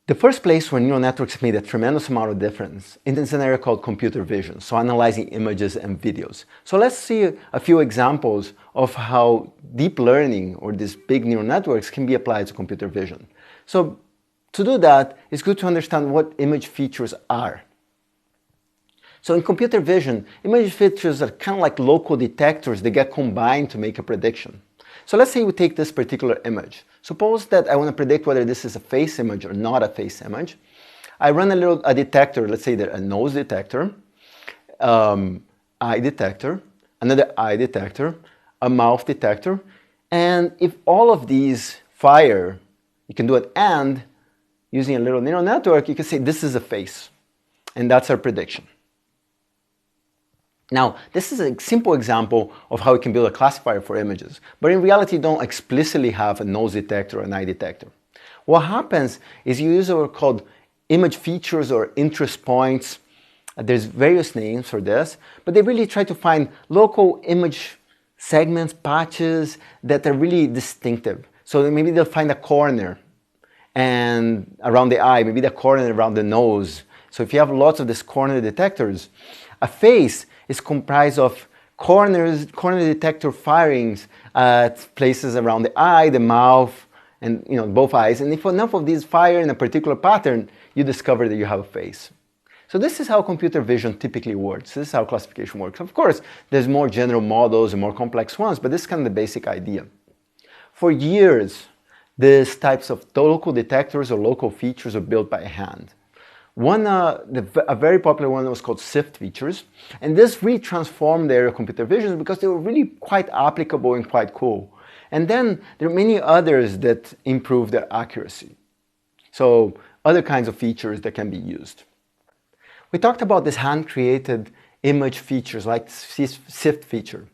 The first place where neural networks made a tremendous amount of difference is an area called computer vision, so analyzing images and videos. So let's see a few examples of how deep learning or these big neural networks can be applied to computer vision. So to do that, it's good to understand what image features are. So in computer vision, image features are kind of like local detectors that get combined to make a prediction. So let's say we take this particular image. Suppose that I want to predict whether this is a face image or not a face image. I run a detector, let's say a nose detector, eye detector, another eye detector, a mouth detector, and if all of these fire, you can do an AND using a little neural network, you can say this is a face, and that's our prediction. Now, this is a simple example of how we can build a classifier for images, but in reality, you don't explicitly have a nose detector or an eye detector. What happens is you use what are called image features or interest points. There's various names for this, but they really try to find local image segments, patches that are really distinctive. So maybe they'll find a corner and around the eye, maybe the corner around the nose. So if you have lots of these corner detectors, a face is comprised of corner detector firings at places around the eye, the mouth, and both eyes. And if enough of these fire in a particular pattern, you discover that you have a face. So this is how computer vision typically works. This is how classification works. Of course, there's more general models and more complex ones, but this is kind of the basic idea. For years, these types of local detectors or local features are built by hand. A very popular one was called SIFT features, and this really transformed the area of computer vision because they were really quite applicable and quite cool. And then there are many others that improve their accuracy. So other kinds of features that can be used. We talked about this hand-created image features like SIFT feature.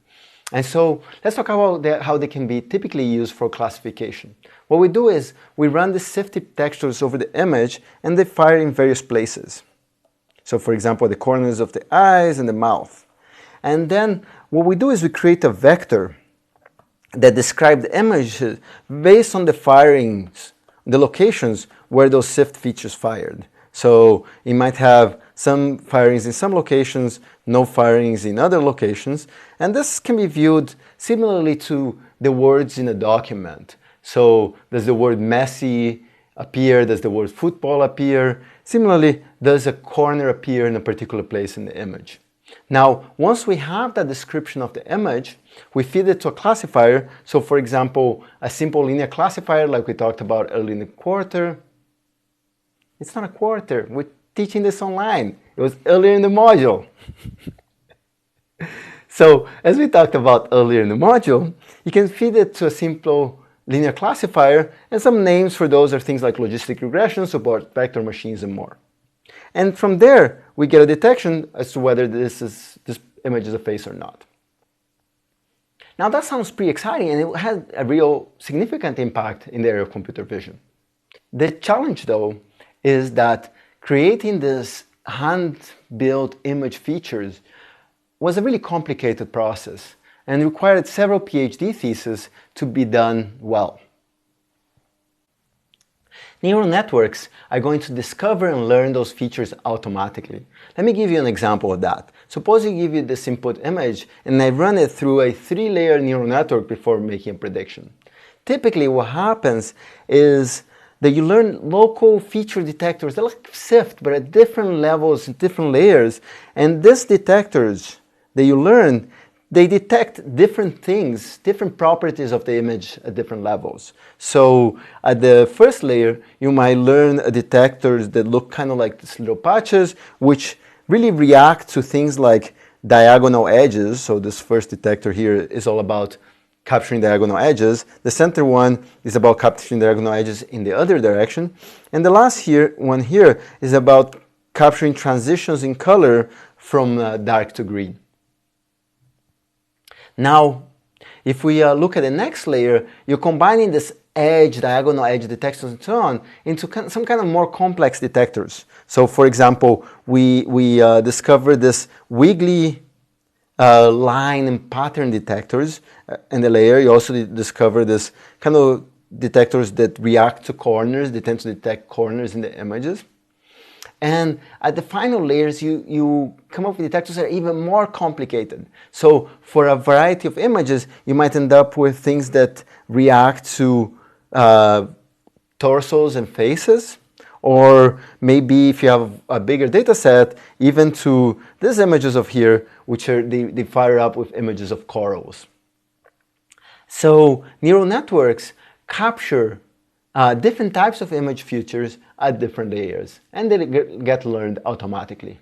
And so let's talk about how they can be typically used for classification. What we do is we run the SIFT detectors over the image and they fire in various places. So for example, the corners of the eyes and the mouth. And then what we do is we create a vector that describes the image based on the firings, the locations where those SIFT features fired. So it might have some firings in some locations, no firings in other locations, and this can be viewed similarly to the words in a document. So does the word Messi appear? Does the word football appear? Similarly, does a corner appear in a particular place in the image? Now, once we have that description of the image, we feed it to a classifier. So for example, a simple linear classifier like we talked about earlier in the quarter. It's not a quarter. We're teaching this online. It was earlier in the module. So, as we talked about earlier in the module, you can feed it to a simple linear classifier, and some names for those are things like logistic regression, support vector machines, and more. And from there, we get a detection as to whether this image is a face or not. Now, that sounds pretty exciting, and it had a real significant impact in the area of computer vision. The challenge, though, is that creating this hand-built image features was a really complicated process and required several PhD theses to be done well. Neural networks are going to discover and learn those features automatically. Let me give you an example of that. Suppose I give you this input image and I run it through a 3-layer neural network before making a prediction. Typically what happens is that you learn local feature detectors. They're like SIFT, but at different levels, different layers. And these detectors that you learn, they detect different things, different properties of the image at different levels. So at the first layer, you might learn detectors that look kind of like these little patches, which really react to things like diagonal edges. So this first detector here is all about capturing diagonal edges. The center one is about capturing diagonal edges in the other direction. And the last one here is about capturing transitions in color from dark to green. Now, if we look at the next layer, you're combining this diagonal edge detectors and so on into some kind of more complex detectors. So for example, we discovered this wiggly line and pattern detectors in the layer. You also discover this kind of detectors that react to corners. They tend to detect corners in the images. And at the final layers, you come up with detectors that are even more complicated. So for a variety of images, you might end up with things that react to torsos and faces, or maybe if you have a bigger data set, even to these images of here, which are they fire up with images of corals. So neural networks capture different types of image features at different layers, and they get learned automatically.